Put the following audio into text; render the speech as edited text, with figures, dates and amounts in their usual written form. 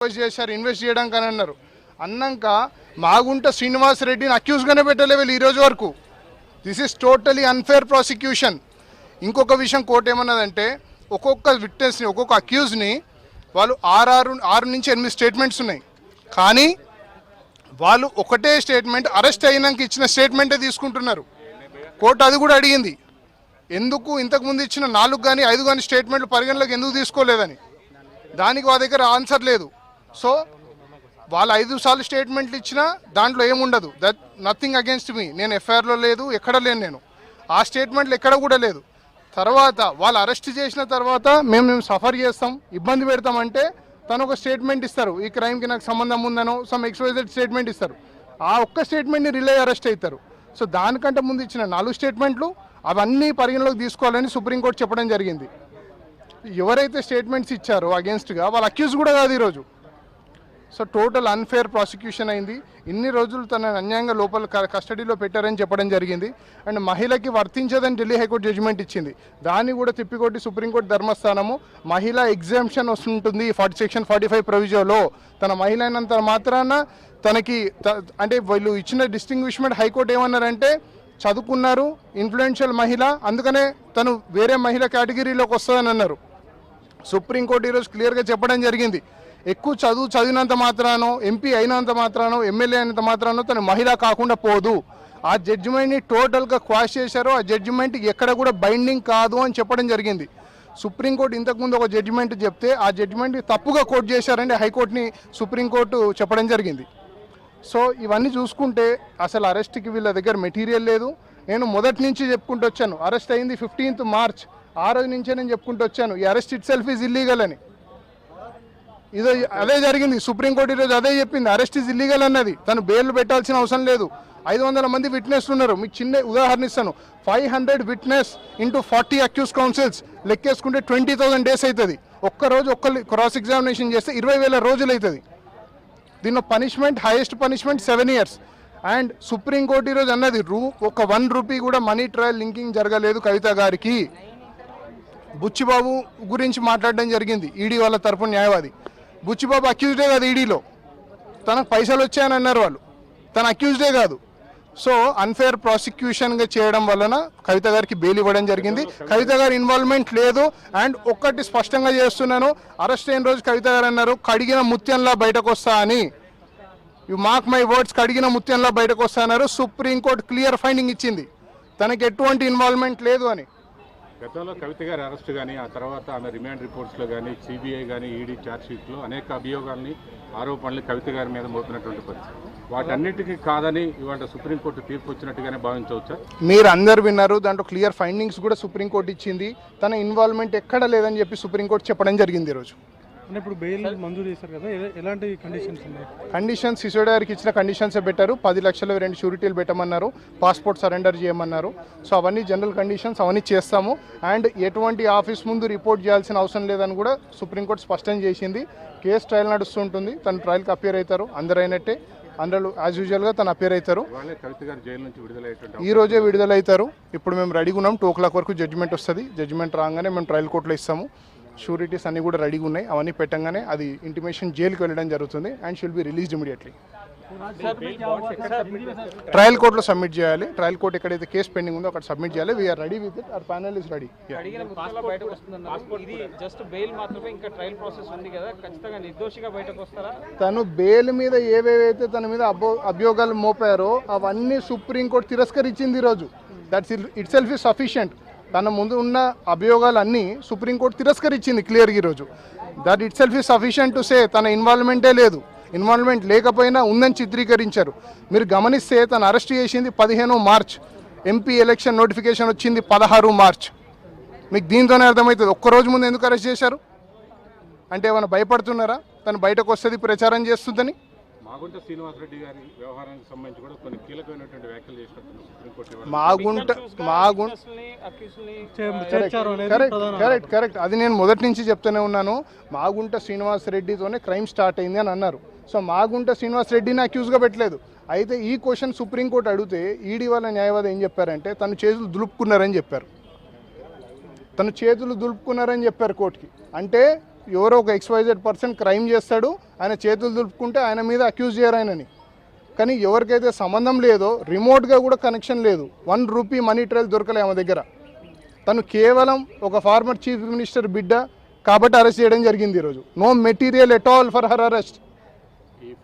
చేశారు ఇన్వెస్ట్ చేయడానికి అని అన్నారు. అన్నాక మాగుంట శ్రీనివాస్ రెడ్డిని అక్యూజ్గానే పెట్టలేవు ఈ రోజు వరకు. This is totally unfair prosecution. ఇంకొక విషయం కోర్టు ఏమన్నదంటే ఒక్కొక్క విట్నెస్ని ఒక్కొక్క అక్యూజ్ని వాళ్ళు 6 నుంచి 8 స్టేట్మెంట్స్ ఉన్నాయి, కానీ వాళ్ళు ఒకటే స్టేట్మెంట్ అరెస్ట్ అయినాక ఇచ్చిన స్టేట్మెంటే తీసుకుంటున్నారు. కోర్టు అది కూడా అడిగింది, ఎందుకు ఇంతకుముందు ఇచ్చిన 4 కానీ 5 కానీ స్టేట్మెంట్లు పరిగణలోకి ఎందుకు తీసుకోలేదని. దానికి వాళ్ళ దగ్గర ఆన్సర్ లేదు. సో వాళ్ళు 5 సార్లు స్టేట్మెంట్లు ఇచ్చినా దాంట్లో ఏముండదు. దట్ నథింగ్ అగేన్స్ట్ మీ, నేను ఎఫ్ఐఆర్లో లేదు, ఎక్కడ లేను, నేను ఆ స్టేట్మెంట్లు ఎక్కడ కూడా లేదు. తర్వాత వాళ్ళు అరెస్ట్ చేసిన తర్వాత మేము సఫర్ చేస్తాం, ఇబ్బంది పెడతామంటే తను ఒక స్టేట్మెంట్ ఇస్తారు, ఈ క్రైమ్కి నాకు సంబంధం ఉందనో సమ్ ఎక్స్వైజెడ్ స్టేట్మెంట్ ఇస్తారు. ఆ ఒక్క స్టేట్మెంట్ని రిలే అరెస్ట్ అవుతారు. సో దానికంటే ముందు ఇచ్చిన 4 స్టేట్మెంట్లు అవన్నీ పరిగణలోకి తీసుకోవాలని సుప్రీంకోర్టు చెప్పడం జరిగింది. ఎవరైతే స్టేట్మెంట్స్ ఇచ్చారో అగేన్స్ట్గా వాళ్ళు అక్యూజ్ కూడా కాదు ఈరోజు. సో టోటల్ అన్ఫేర్ ప్రాసిక్యూషన్ అయింది. ఇన్ని రోజులు తన అన్యాయంగా లోపల కస్టడీలో పెట్టారని చెప్పడం జరిగింది. అండ్ మహిళకి వర్తించదని ఢిల్లీ హైకోర్టు జడ్జిమెంట్ ఇచ్చింది. దాన్ని కూడా తిప్పికొట్టి సుప్రీంకోర్టు ధర్మస్థానము మహిళా ఎగ్జామ్షన్ వస్తుంటుంది సెక్షన్ 45 ప్రొవిజన్లో. తన మహిళ అయినంత మాత్రాన తనకి అంటే వీళ్ళు ఇచ్చిన డిస్టింగ్విష్మెంట్ హైకోర్టు ఏమన్నారంటే చదువుకున్నారు, ఇన్ఫ్లుయెన్షియల్ మహిళ, అందుకనే తను వేరే మహిళ కేటగిరీలోకి వస్తుందని అన్నారు. సుప్రీంకోర్టు ఈరోజు క్లియర్గా చెప్పడం జరిగింది, ఎక్కువ చదివినంత మాత్రానో ఎంపీ అయినంత మాత్రానో ఎమ్మెల్యే అయినంత మాత్రానో తను మహిళ కాకుండా పోదు. ఆ జడ్జిమెంట్ని టోటల్గా క్వాష్ చేశారు. ఆ జడ్జిమెంట్ ఎక్కడ కూడా బైండింగ్ కాదు అని చెప్పడం జరిగింది. సుప్రీంకోర్టు ఇంతకుముందు ఒక జడ్జిమెంట్ చెప్తే ఆ జడ్జిమెంట్ని తప్పుగా కోట్ చేశారండి హైకోర్టుని సుప్రీంకోర్టు చెప్పడం జరిగింది. సో ఇవన్నీ చూసుకుంటే అసలు అరెస్ట్కి వీళ్ళ దగ్గర మెటీరియల్ లేదు. నేను మొదటి నుంచి చెప్పుకుంటూ వచ్చాను, అరెస్ట్ అయింది 15th March, ఆ రోజు నుంచే నేను చెప్పుకుంటూ వచ్చాను ఈ arrest it self is illegal అని. ఇదో అదే జరిగింది. సుప్రీంకోర్టు ఈరోజు అదే చెప్పింది, అరెస్ట్ ఈజ్ ఇల్లీగల్ అన్నది. తను బెయిల్ పెట్టాల్సిన అవసరం లేదు. 500 మంది విట్నెస్లు ఉన్నారు. మీకు చిన్న ఉదాహరణ ఇస్తాను, 500 విట్నెస్ ఇంటూ 40 అక్యూజ్ కౌన్సిల్స్ లెక్కేసుకుంటే 20,000 days అవుతుంది. ఒక్కరోజు క్రాస్ ఎగ్జామినేషన్ చేస్తే 20,000 రోజులు అవుతుంది. దీనిలో punishment, highest punishment 7 years. And supreme court ఈరోజు అన్నది ఒక 1 రూపీ కూడా మనీ ట్రయల్ లింకింగ్ జరగలేదు కవిత గారికి. బుచ్చిబాబు గురించి మాట్లాడడం జరిగింది, ఈడీ వాళ్ళ తరపున న్యాయవాది. బుచ్చిబాబు అక్యూజ్డే కాదు, ఈడీలో తనకు పైసలు వచ్చాయని అన్నారు వాళ్ళు, తన అక్యూజ్డే కాదు. సో అన్ఫేర్ ప్రాసిక్యూషన్గా చేయడం వలన కవిత గారికి బెయిల్ ఇవ్వడం జరిగింది. కవిత గారి ఇన్వాల్వ్మెంట్ లేదు. అండ్ ఒక్కటి స్పష్టంగా చేస్తున్నాను, అరెస్ట్ అయిన రోజు కవిత గారు అన్నారు కడిగిన ముత్యంలా బయటకు వస్తా అని. యు మార్క్ మై వర్డ్స్, కడిగిన ముత్యంలా బయటకు వస్తా అన్నారు. సుప్రీంకోర్టు క్లియర్ ఫైండింగ్ ఇచ్చింది తనకి ఎటువంటి ఇన్వాల్వ్మెంట్ లేదు అని. గతంలో కవిత గారి అరెస్ట్ కానీ ఆ తర్వాత ఆమె రిమాండ్ రిపోర్ట్స్లో కానీ సిబిఐ కానీ ఈడీ ఛార్జ్షీట్లో అనేక అభియోగాల్ని ఆరోపణలు కవిత గారి మీద మోపినటువంటి పరిస్థితి, వాటన్నిటికీ కాదని ఇవాళ సుప్రీంకోర్టు తీర్పు వచ్చినట్టుగానే భావించవచ్చా? మీరు అందరు విన్నారు, దాంట్లో క్లియర్ ఫైండింగ్స్ కూడా సుప్రీంకోర్టు ఇచ్చింది. తన ఇన్వాల్వ్మెంట్ ఎక్కడ లేదని చెప్పి సుప్రీంకోర్టు చెప్పడం జరిగింది ఈరోజు. ఇప్పుడు బెయిల్ మంజూరు చేశారు కదా, ఎలాంటి కండిషన్స్ ఉన్నాయి? కండిషన్స్ సిసోడియా గారికి ఇచ్చిన కండిషన్సే పెట్టారు. 10 లక్షలు 2 షూరిటీలు పెట్టమన్నారు, పాస్పోర్ట్ సరెండర్ చేయమన్నారు. సో అవన్నీ జనరల్ కండిషన్స్, అవన్నీ చేస్తాము. అండ్ ఎటువంటి ఆఫీస్ ముందు రిపోర్ట్ చేయాల్సిన అవసరం లేదని కూడా సుప్రీంకోర్టు స్పష్టం చేసింది. కేసు ట్రయల్ నడుస్తుంటుంది, తను ట్రయల్కి అపియర్ అవుతారు, అందరూ అయినట్టే. అందరూ యాజ్ యూజువల్గా తను అపియర్ అవుతారు. ఈ రోజే విడుదలవుతారు. ఇప్పుడు మేము రెడీగా ఉన్నాం, 2 o'clock వరకు జడ్జిమెంట్ వస్తుంది. జడ్జిమెంట్ రాగానే మేము ట్రయల్ కోర్టులో ఇస్తాము. షూరిటీస్ అన్నీ కూడా రెడీగా ఉన్నాయి. అవన్నీ పెట్టంగానే అది ఇంటిమేషన్ జైలుకి వెళ్ళడం జరుగుతుంది and shall be released immediately. Trial కోర్టులో సబ్మిట్ చేయాలి. ట్రయల్ కోర్టు ఎక్కడైతే కేసు పెండింగ్ ఉందో అక్కడ సబ్మిట్ చేయాలి. We are ready with it, our panel is ready. తను బెయిల్ మీద ఏవేవైతే తన మీద అభియోగాలు మోపారో అవన్నీ సుప్రీంకోర్టు తిరస్కరించింది ఈరోజు. That's it self is sufficient. తన ముందు ఉన్న అభియోగాలన్నీ సుప్రీంకోర్టు తిరస్కరించింది క్లియర్గా ఈరోజు. That it self is sufficient to say తన ఇన్వాల్వ్మెంటే లేదు. ఇన్వాల్వ్మెంట్ లేకపోయినా ఉందని చిత్రీకరించారు. మీరు గమనిస్తే తను అరెస్ట్ చేసింది 15 March, ఎంపీ ఎలక్షన్ నోటిఫికేషన్ వచ్చింది 16 March. మీకు దీంతోనే అర్థమవుతుంది ఒక్కరోజు ముందు ఎందుకు అరెస్ట్ చేశారు అంటే ఏమైనా భయపడుతున్నారా తను బయటకు వస్తుంది ప్రచారం చేస్తుందని? మాగుంట శ్రీనివాస్ రెడ్డి గారి వ్యవహారానికి సంబంధించి కూడా కొన్ని కీలకమైనటువంటి వ్యాఖ్యలు చేసినట్టు కరెక్ట్. అది నేను మొదటి నుంచి చెప్తూనే ఉన్నాను. మాగుంట శ్రీనివాస్ రెడ్డితోనే క్రైమ్ స్టార్ట్ అయింది అని అన్నారు. సో మాగుంట శ్రీనివాస్ రెడ్డిని అక్యూజ్గా పెట్టలేదు. అయితే ఈ క్వశ్చన్ సుప్రీంకోర్టు అడిగితే ఈడీ వాళ్ళ న్యాయవాది ఏం చెప్పారంటే తను చేతులు దులుపుకున్నారని చెప్పారు. తను చేతులు దులుపుకున్నారని చెప్పారు కోర్టుకి. అంటే ఎవరో ఒక XYZ పర్సన్ క్రైమ్ చేస్తాడు, ఆయన చేతులు దులుపుకుంటే ఆయన మీద అక్యూజ్ చేయరు ఆయనని. కానీ ఎవరికైతే సంబంధం లేదో, రిమోట్గా కూడా కనెక్షన్ లేదు, 1 రూపీ మనీ ట్రైల్ దొరకలే ఆమె దగ్గర. తను కేవలం ఒక ఫార్మర్ చీఫ్ మినిస్టర్ బిడ్డ కాబట్టి అరెస్ట్ చేయడం జరిగింది ఈరోజు. No material at all for her arrest.